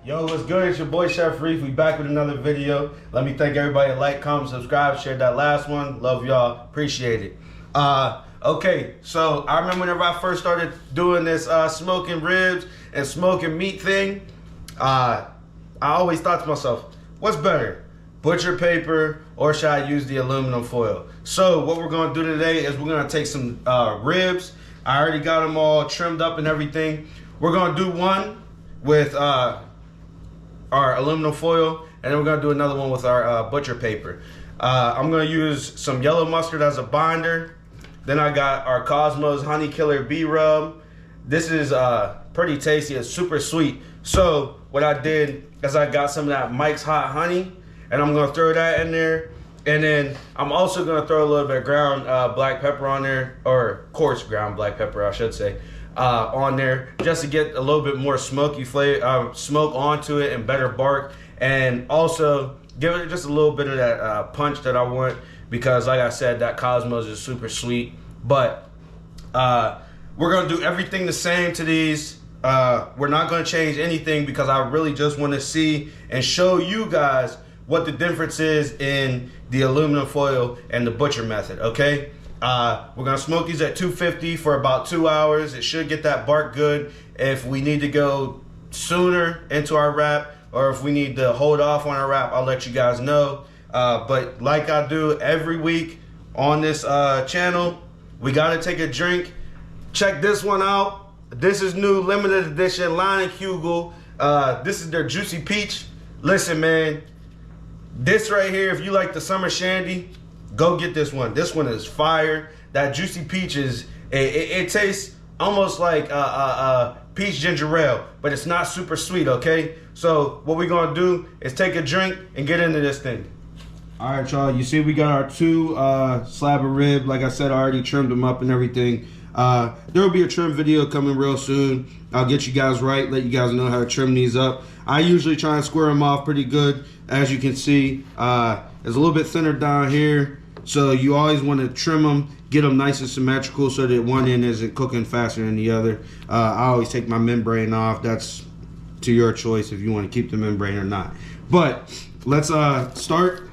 Yo, what's good? It's your boy Chef Reef. We back with another video. Let me thank everybody that like, comment, subscribe, shared that last one. Love y'all. Appreciate it. Okay, so I remember whenever I first started doing this smoking ribs and smoking meat thing, I always thought to myself, what's better, butcher paper or should I use the aluminum foil? So what we're gonna do today is we're gonna take some ribs. I already got them all trimmed up and everything. We're gonna do one with our aluminum foil, and then we're gonna do another one with our butcher paper. I'm gonna use some yellow mustard as a binder. Then I got our Cosmos Honey Killer Bee Rub. This is pretty tasty, it's super sweet. So what I did is I got some of that Mike's Hot Honey, and I'm gonna throw that in there. And then I'm also gonna throw a little bit of ground black pepper on there, or coarse ground black pepper, I should say. On there just to get a little bit more smoky flavor, smoke onto it and better bark, and also give it just a little bit of that punch that I want, because like I said, that Cosmos is super sweet. But we're gonna do everything the same to these. We're not gonna change anything because I really just want to see and show you guys what the difference is in the aluminum foil and the butcher method. Okay, we're gonna smoke these at 250 for about 2 hours. It should get that bark good. If we need to go sooner into our wrap, or if we need to hold off on our wrap, I'll let you guys know. But like I do every week on this channel, we gotta take a drink. Check this one out. This is new limited edition Leinenkugel. This is their Juicy Peach. Listen, man, this right here, if you like the summer shandy, go get this one. This one is fire. That Juicy Peach is, it tastes almost like peach ginger ale, but it's not super sweet, okay? So what we're gonna do is take a drink and get into this thing. All right, y'all, you see we got our two slab of rib. Like I said, I already trimmed them up and everything. There will be a trim video coming real soon. I'll get you guys right, let you guys know how to trim these up. I usually try and square them off pretty good. As you can see, it's a little bit thinner down here. So you always want to trim them, get them nice and symmetrical so that one end isn't cooking faster than the other. I always take my membrane off. That's to your choice if you want to keep the membrane or not. But let's start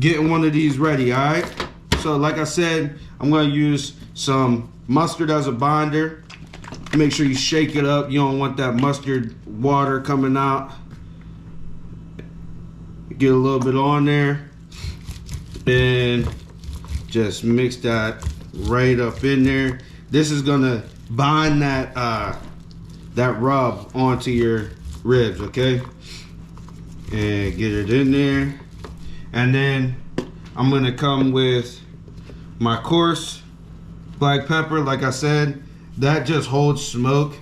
getting one of these ready, all right? So like I said, I'm going to use some mustard as a binder. Make sure you shake it up. You don't want that mustard water coming out. Get a little bit on there. And just mix that right up in there. This is gonna bind that that rub onto your ribs, okay? And get it in there. And then I'm gonna come with my coarse black pepper. Like I said, that just holds smoke.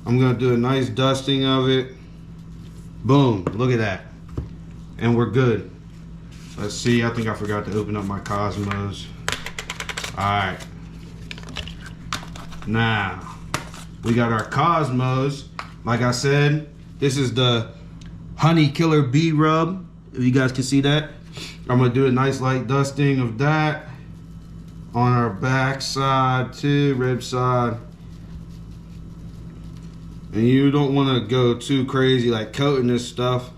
I'm gonna do a nice dusting of it. Boom, look at that. And we're good. Let's see, I think I forgot to open up my Cosmos. All right. Now, we got our Cosmos. Like I said, this is the Honey Killer Bee Rub, if you guys can see that. I'm gonna do a nice light dusting of that on our back side too, rib side. And you don't wanna go too crazy like coating this stuff.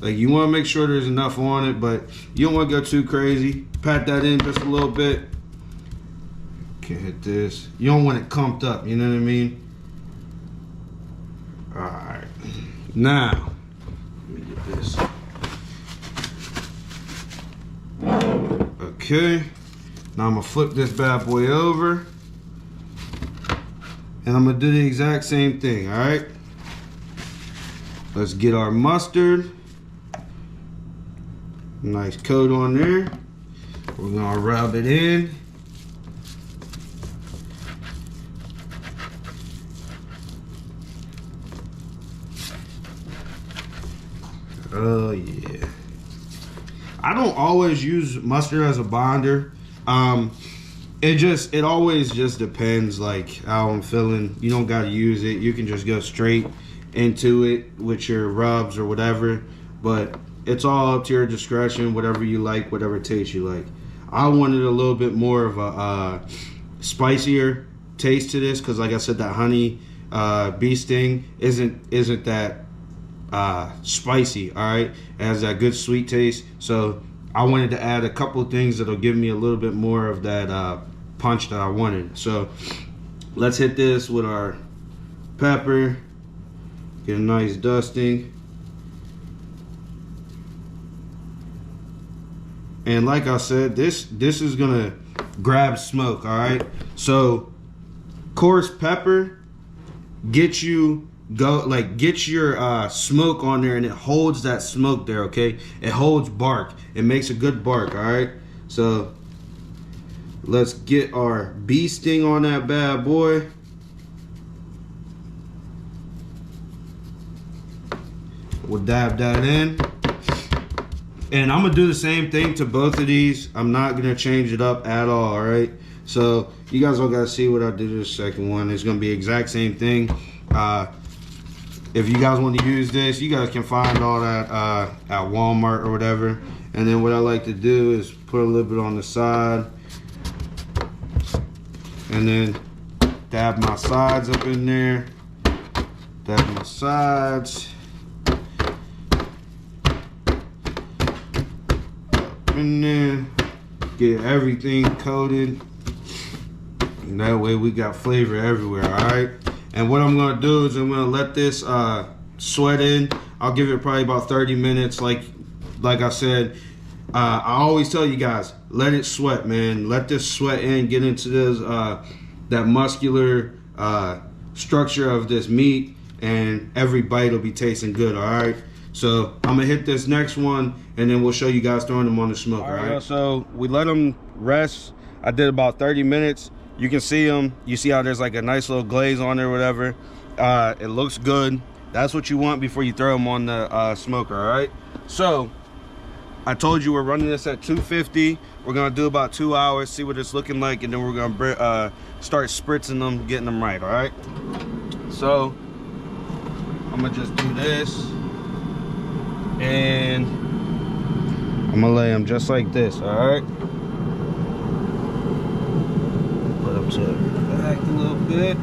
Like, you want to make sure there's enough on it, but you don't want to go too crazy. Pat that in just a little bit. Can't hit this. You don't want it clumped up, you know what I mean? Alright. Now, let me get this. Okay. Now I'm going to flip this bad boy over. And I'm going to do the exact same thing, alright? Let's get our mustard. Nice coat on there. We're gonna rub it in. Oh yeah. I don't always use mustard as a binder. It always just depends like how I'm feeling. You don't gotta use it. You can just go straight into it with your rubs or whatever. But it's all up to your discretion, whatever you like, whatever taste you like. I wanted a little bit more of a spicier taste to this because, like I said, that honey bee sting isn't that spicy. All right, it has that good sweet taste. So I wanted to add a couple of things that'll give me a little bit more of that punch that I wanted. So let's hit this with our pepper. Get a nice dusting. And like I said, this is gonna grab smoke, all right? So coarse pepper gets your smoke on there, and it holds that smoke there, okay? It holds bark. It makes a good bark, all right? So let's get our bee sting on that bad boy. We'll dab that in. And I'm gonna do the same thing to both of these. I'm not gonna change it up at all right? So you guys all gotta see what I do to the second one. It's gonna be the exact same thing. If you guys want to use this, you guys can find all that at Walmart or whatever. And then what I like to do is put a little bit on the side. And then dab my sides up in there. Dab my sides. In there, get everything coated, and that way we got flavor everywhere. All right, and what I'm gonna do is I'm gonna let this sweat in. I'll give it probably about 30 minutes. Like I said, I always tell you guys, let it sweat, man. Let this sweat in, get into this that muscular structure of this meat, and every bite will be tasting good. All right. So I'm gonna hit this next one, and then we'll show you guys throwing them on the smoke. All right. So we let them rest. I did about 30 minutes. You can see them. You see how there's like a nice little glaze on there, or whatever. It looks good. That's what you want before you throw them on the smoker. All right. So I told you we're running this at 250. We're gonna do about 2 hours, see what it's looking like, and then we're gonna start spritzing them, getting them right. All right. So I'm gonna just do this. And I'm gonna lay them just like this, all right? Put them to the back a little bit.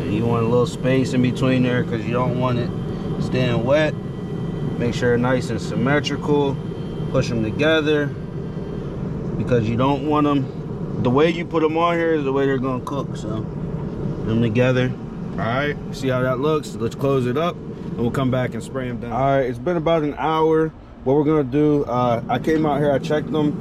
And you want a little space in between there because you don't want it staying wet. Make sure they're nice and symmetrical. Push them together because you don't want them. The way you put them on here is the way they're gonna cook, so. Them together. All right, see how that looks. Let's close it up and we'll come back and spray them down. All right, it's been about an hour. What we're gonna do, I came out here, I checked them.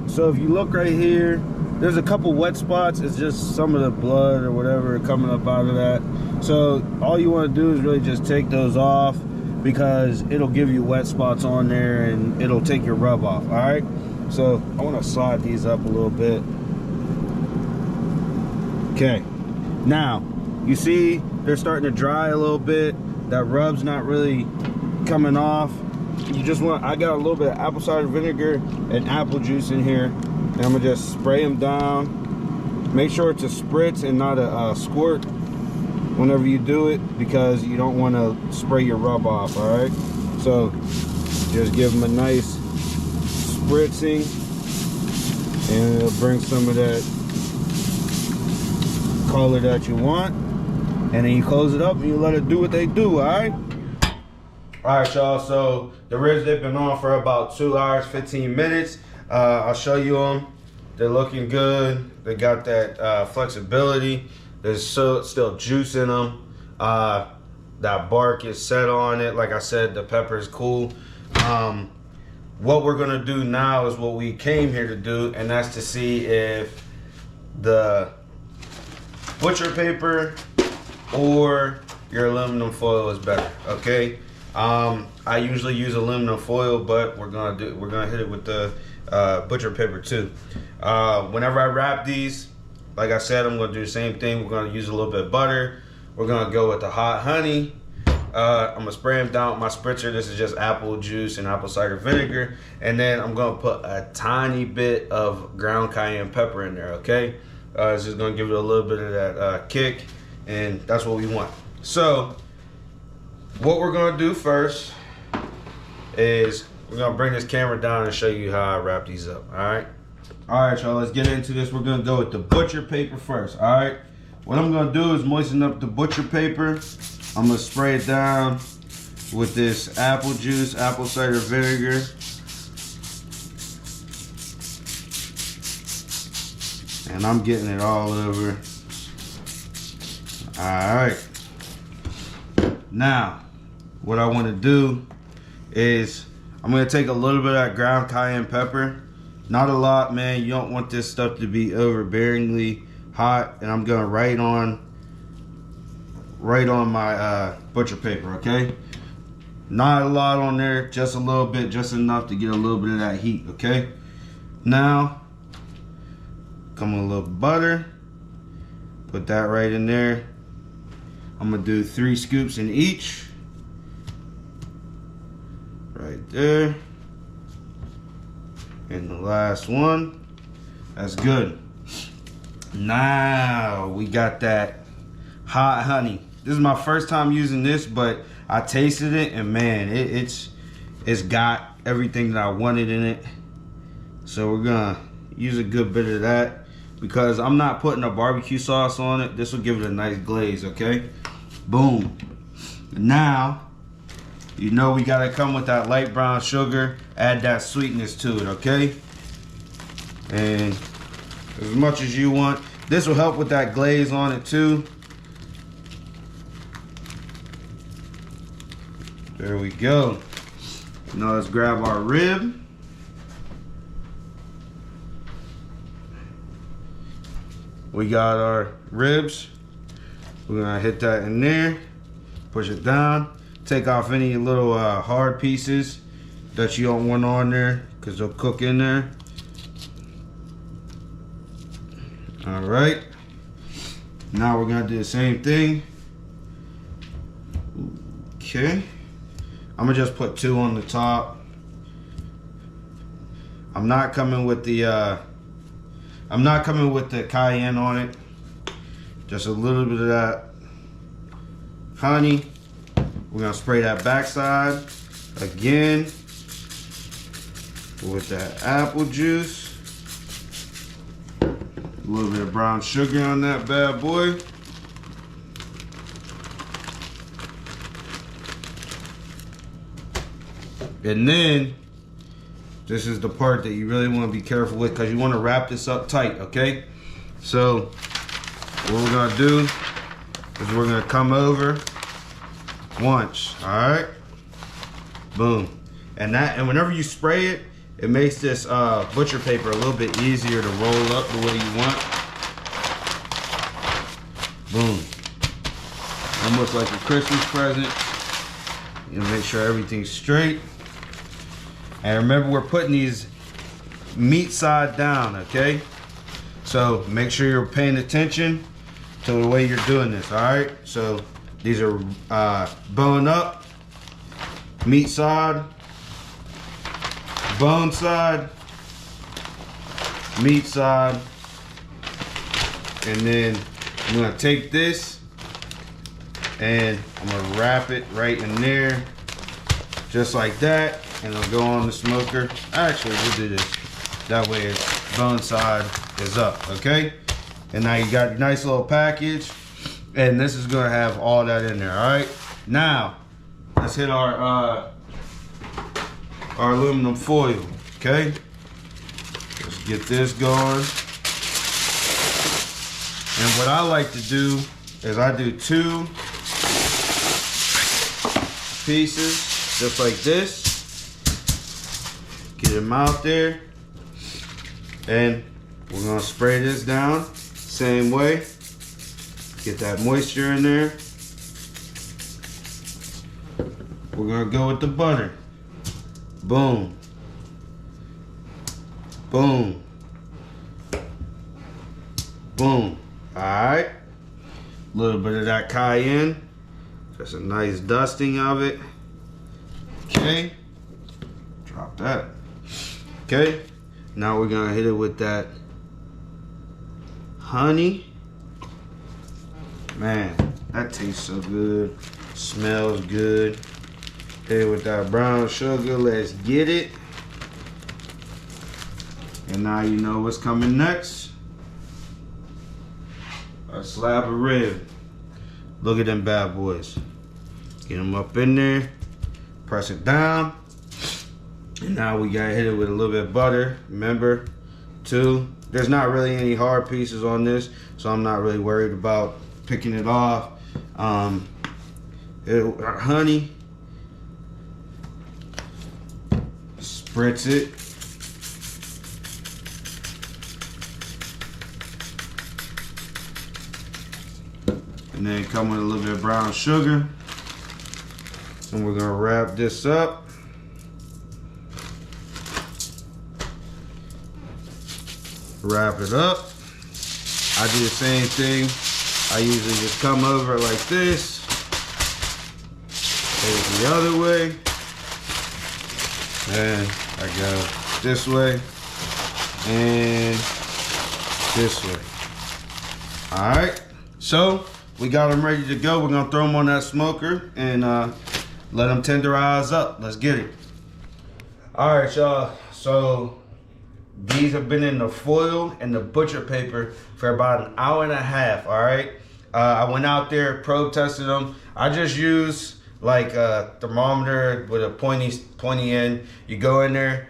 So if you look right here, there's a couple wet spots. It's just some of the blood or whatever coming up out of that. So all you want to do is really just take those off because it'll give you wet spots on there and it'll take your rub off. All right, so I want to slide these up a little bit. Okay. Now, you see they're starting to dry a little bit. That rub's not really coming off. You just want, I got a little bit of apple cider vinegar and apple juice in here. And I'm gonna just spray them down. Make sure it's a spritz and not a squirt whenever you do it because you don't want to spray your rub off, all right? So just give them a nice spritzing and it'll bring some of that color that you want, and then you close it up and you let it do what they do. All right, y'all, so the ribs, they've been on for about 2 hours 15 minutes. I'll show you them. They're looking good. They got that flexibility. There's still juice in them. That bark is set on it. Like I said, the pepper is cool. What we're gonna do now is what we came here to do, and that's to see if the butcher paper or your aluminum foil is better. Okay, I usually use aluminum foil, but we're gonna hit it with the butcher paper too. Whenever I wrap these, like I said, I'm gonna do the same thing. We're gonna use a little bit of butter. We're gonna go with the hot honey, I'm gonna spray them down with my spritzer. This is just apple juice and apple cider vinegar. And then I'm gonna put a tiny bit of ground cayenne pepper in there, okay? It's just gonna give it a little bit of that kick, and that's what we want. So, what we're gonna do first is we're gonna bring this camera down and show you how I wrap these up, all right? All right, y'all, let's get into this. We're gonna go with the butcher paper first, all right? What I'm gonna do is moisten up the butcher paper. I'm gonna spray it down with this apple juice, apple cider vinegar. And I'm getting it all over. All right. Now, what I wanna do is I'm gonna take a little bit of that ground cayenne pepper. Not a lot, man. You don't want this stuff to be overbearingly hot. And I'm going right on my butcher paper, okay? Not a lot on there, just a little bit, just enough to get a little bit of that heat, okay? Now, come with a little butter. Put that right in there. I'm gonna do 3 scoops in each. Right there. And the last one. That's good. Now we got that hot honey. This is my first time using this, but I tasted it and man, it's got everything that I wanted in it. So we're gonna use a good bit of that because I'm not putting a barbecue sauce on it. This will give it a nice glaze, okay? Boom. Now, you know we gotta come with that light brown sugar, add that sweetness to it, okay? And as much as you want. This will help with that glaze on it too. There we go. Now let's grab our rib. We got our ribs. We're gonna hit that in there, push it down, take off any little hard pieces that you don't want on there because they'll cook in there. All right, now we're gonna do the same thing. Okay, I'm gonna just put 2 on the top. I'm not coming with the cayenne on it. Just a little bit of that honey. We're gonna spray that backside again with that apple juice. A little bit of brown sugar on that bad boy. And then, this is the part that you really want to be careful with because you want to wrap this up tight, okay? So, what we're going to do is we're going to come over once, all right? Boom. And whenever you spray it, it makes this butcher paper a little bit easier to roll up the way you want. Boom. Almost like a Christmas present. You know, make sure everything's straight. And remember, we're putting these meat side down, okay? So make sure you're paying attention to the way you're doing this, all right? So these are bone up, meat side, bone side, meat side, and then I'm gonna take this and I'm gonna wrap it right in there, just like that, and it'll go on the smoker. Actually, we'll do this. That way its bone side is up, okay? And now you got a nice little package, and this is gonna have all that in there, all right? Now, let's hit our aluminum foil, okay? Let's get this going. And what I like to do is I do 2 pieces, just like this. Get them out there. And we're gonna spray this down, same way. Get that moisture in there. We're gonna go with the butter. Boom. Boom. Boom. Alright. A little bit of that cayenne. Just a nice dusting of it. Okay. Drop that. Okay. Now we're gonna hit it with that honey. Man, that tastes so good. Smells good. Hit it with that brown sugar. Let's get it. And now you know what's coming next. A slab of rib. Look at them bad boys. Get them up in there. Press it down. And now we gotta hit it with a little bit of butter. Remember, too, there's not really any hard pieces on this, so I'm not really worried about picking it off. Honey. Spritz it. And then come with a little bit of brown sugar. And we're gonna wrap this up. Wrap it up. I do the same thing. I usually just come over like this. Take it the other way. And I go this way and this way. All right, so we got them ready to go. We're gonna throw them on that smoker and let them tenderize up. Let's get it. All right, y'all. So these have been in the foil and the butcher paper for about an hour and a half. All right. I went out there, probe tested them. I just used like a thermometer with a pointy end. You go in there,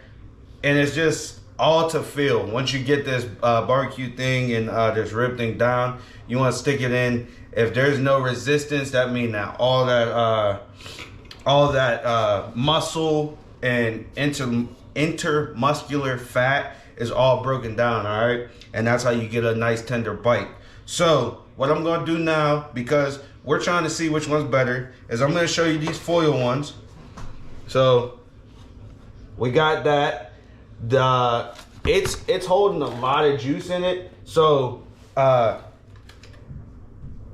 and it's just all to feel. Once you get this barbecue thing and this rib thing down, you want to stick it in. If there's no resistance, that means that all that muscle and intermuscular fat is all broken down. All right, and that's how you get a nice tender bite. So what I'm gonna do now, because we're trying to see which one's better, is I'm gonna show you these foil ones. So we got that. It's holding a lot of juice in it, so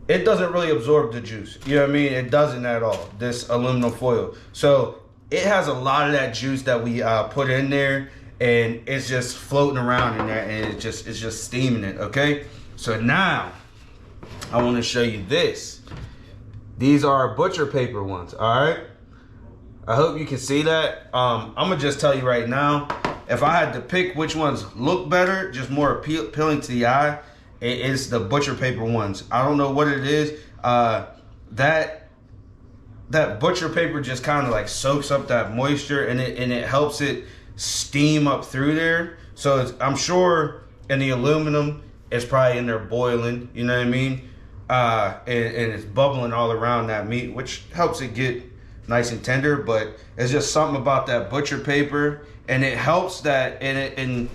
it doesn't really absorb the juice. You know what I mean? It doesn't at all, this aluminum foil. So it has a lot of that juice that we put in there, and it's just floating around in there, and it's just steaming it. Okay, so now I want to show you this. These are butcher paper ones. All right, I hope you can see that. I'm gonna just tell you right now, if I had to pick which ones look better, just more appealing to the eye, it is the butcher paper ones. I don't know what it is. That butcher paper just kind of like soaks up that moisture, and it helps it steam up through there. So I'm sure in the aluminum, it's probably in there boiling. You know what I mean? And it's bubbling all around that meat, which helps it get nice and tender. But it's just something about that butcher paper, and it helps that, and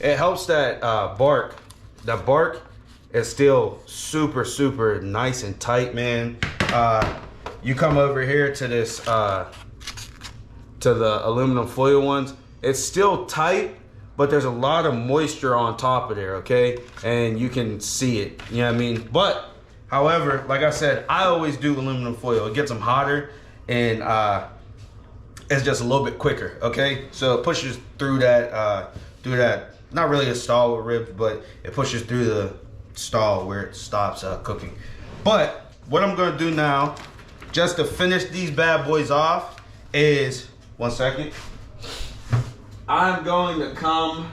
it helps that bark. The bark is still super nice and tight, man. You come over here to this to the aluminum foil ones, it's still tight, but there's a lot of moisture on top of there, okay? And you can see it, you know what I mean? But however, like I said, I always do aluminum foil. It gets them hotter, and it's just a little bit quicker, okay? So it pushes through that not really a stall with ribs, but it pushes through the stall where it stops cooking. But what I'm gonna do now, just to finish these bad boys off, is, one second, I'm going to come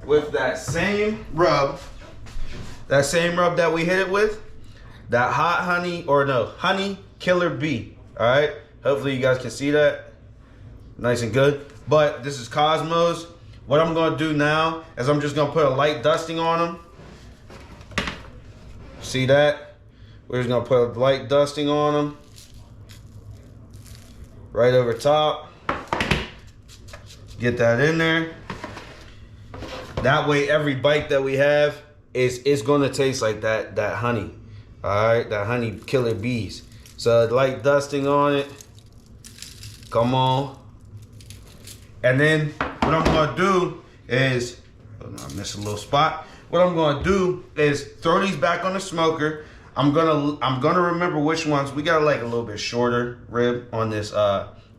with that same rub that we hit it with, that hot honey, or no, honey killer bee. All right, hopefully you guys can see that nice and good. But this is Cosmos. What I'm gonna do now is I'm just gonna put a light dusting on them. See that? We're just gonna put a light dusting on them right over top. Get that in there. That way every bite that we have is gonna taste like that honey. All right, that honey killer bees. So light dusting on it. Come on. And then what I'm gonna do is, oh no, I missed a little spot. What I'm gonna do is throw these back on the smoker. I'm gonna remember which ones. We got like a little bit shorter rib on this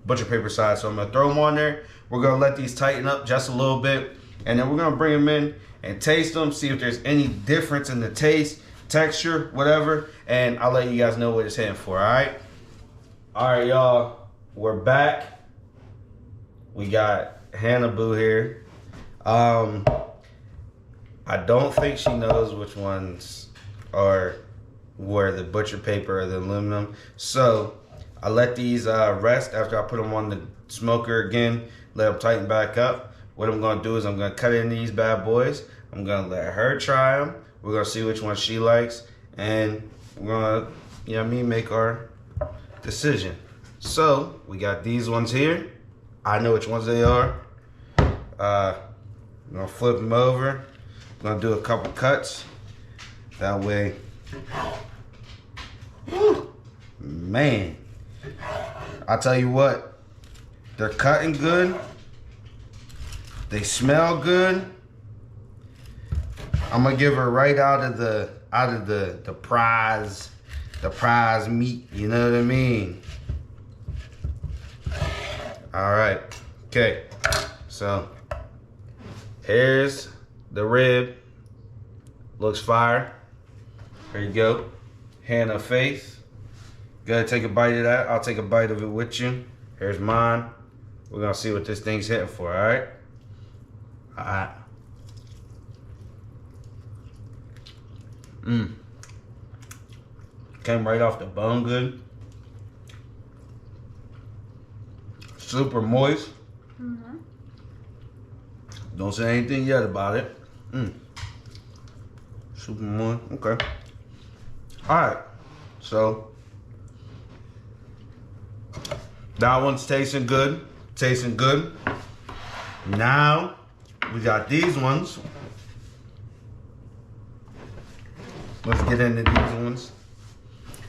butcher paper side, so I'm gonna throw them on there. We're gonna let these tighten up just a little bit, and then we're gonna bring them in and taste them, see if there's any difference in the taste, texture, whatever, and I'll let you guys know what it's hitting for. All right, y'all, we're back. We got Hannah Boo here. I don't think she knows which ones were the butcher paper or the aluminum. So I let these rest after I put them on the smoker again, let them tighten back up. What I'm gonna do is I'm gonna cut in these bad boys. I'm gonna let her try them. We're gonna see which one she likes, and we're gonna, you know what I mean, make our decision. So we got these ones here. I know which ones they are. I'm gonna flip them over. I'm gonna do a couple cuts. That way, whew, man, I tell you what, they're cutting good. They smell good. I'm gonna give her right out of the prize meat. You know what I mean? All right. Okay. So here's the rib. Looks fire. Here you go. Hannah Faith. Gotta take a bite of that. I'll take a bite of it with you. Here's mine. We're gonna see what this thing's hitting for, all right? All right. Came right off the bone good. Super moist. Mm-hmm. Don't say anything yet about it. Super moist. Okay. All right. So that one's tasting good. Tasting good. Now we got these ones. Let's get into these ones.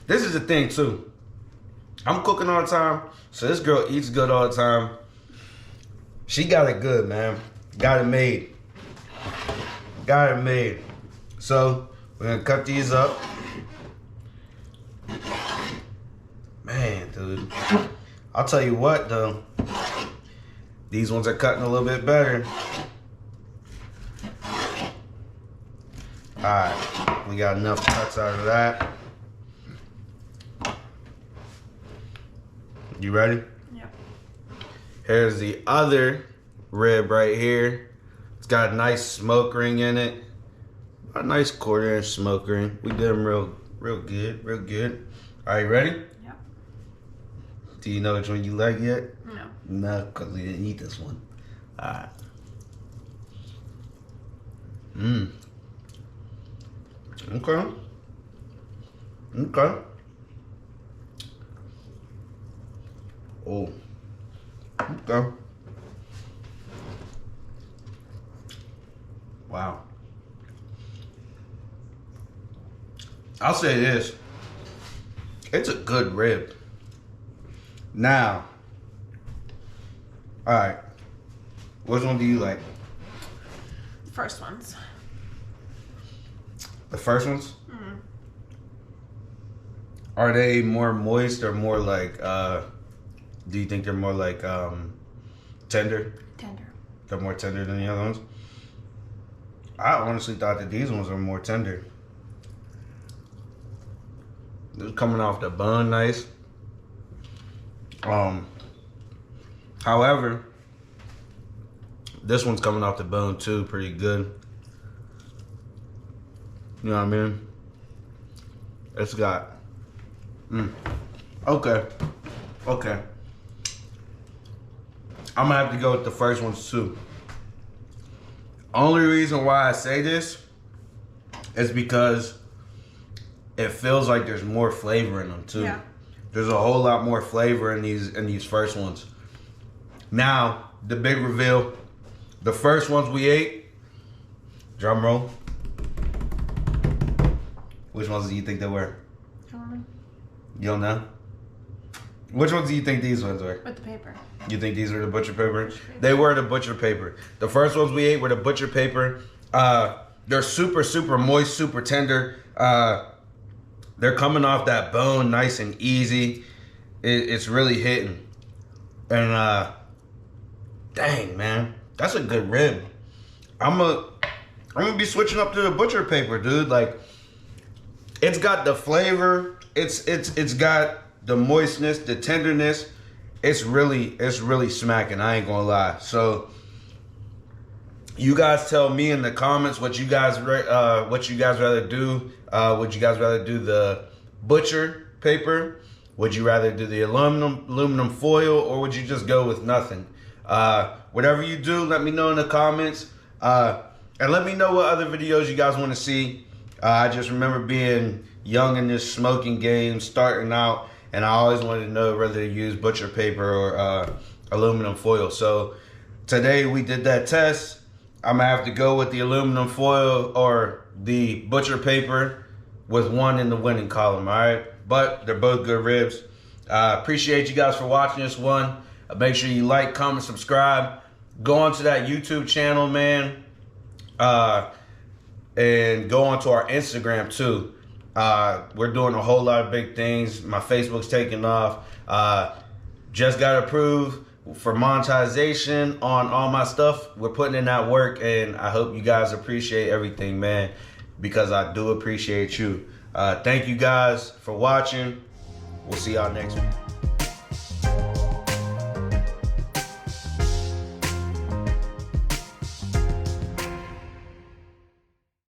This is the thing too. I'm cooking all the time, so this girl eats good all the time. She got it good, man. Got it made. Got it made. So we're gonna cut these up. Man, dude. I'll tell you what though. These ones are cutting a little bit better. Alright, we got enough cuts out of that. You ready? Yep. Here's the other rib right here. It's got a nice smoke ring in it. A nice 1/4 inch smoke ring. We did them real good, real good. Are you ready? Yep. Do you know which one you like yet? No. No, because we didn't eat this one. Alright. Okay. Okay. Oh. Okay. Wow. I'll say this. It's a good rib. Now. Alright. Which one do you like? First ones. The first ones? Are they more moist or more like, do you think they're more like tender? Tender. They're more tender than the other ones? I honestly thought that these ones were more tender. This is coming off the bone nice. However, this one's coming off the bone too, pretty good. You know what I mean? It's got, okay. Okay. I'm gonna have to go with the first ones too. Only reason why I say this is because it feels like there's more flavor in them too. Yeah. There's a whole lot more flavor in these first ones. Now, the big reveal. The first ones we ate, drum roll. Which ones do you think they were? I don't know. You don't know? Which ones do you think these ones were? With the paper. You think these were the butcher paper? They were the butcher paper. The first ones we ate were the butcher paper. They're super, super moist, super tender. they're coming off that bone nice and easy. It's really hitting. And dang, man, that's a good rib. I'm gonna be switching up to the butcher paper, dude. Like, it's got the flavor. It's got the moistness, the tenderness. It's really smacking. I ain't gonna lie. So you guys tell me in the comments what you guys rather do. Would you guys rather do the butcher paper? Would you rather do the aluminum foil, or would you just go with nothing? Whatever you do, let me know in the comments. And let me know what other videos you guys want to see. I just remember being young in this smoking game, starting out, and I always wanted to know whether to use butcher paper or aluminum foil. So today we did that test. I'm gonna have to go with the aluminum foil or the butcher paper with one in the winning column, all right? But they're both good ribs. Appreciate you guys for watching this one. Make sure you like, comment, subscribe. Go onto that YouTube channel, man. And go onto our Instagram too. We're doing a whole lot of big things. My Facebook's taking off. Just got approved for monetization on all my stuff. We're putting in that work, and I hope you guys appreciate everything, man, because I do appreciate you. Thank you guys for watching. We'll see y'all next week.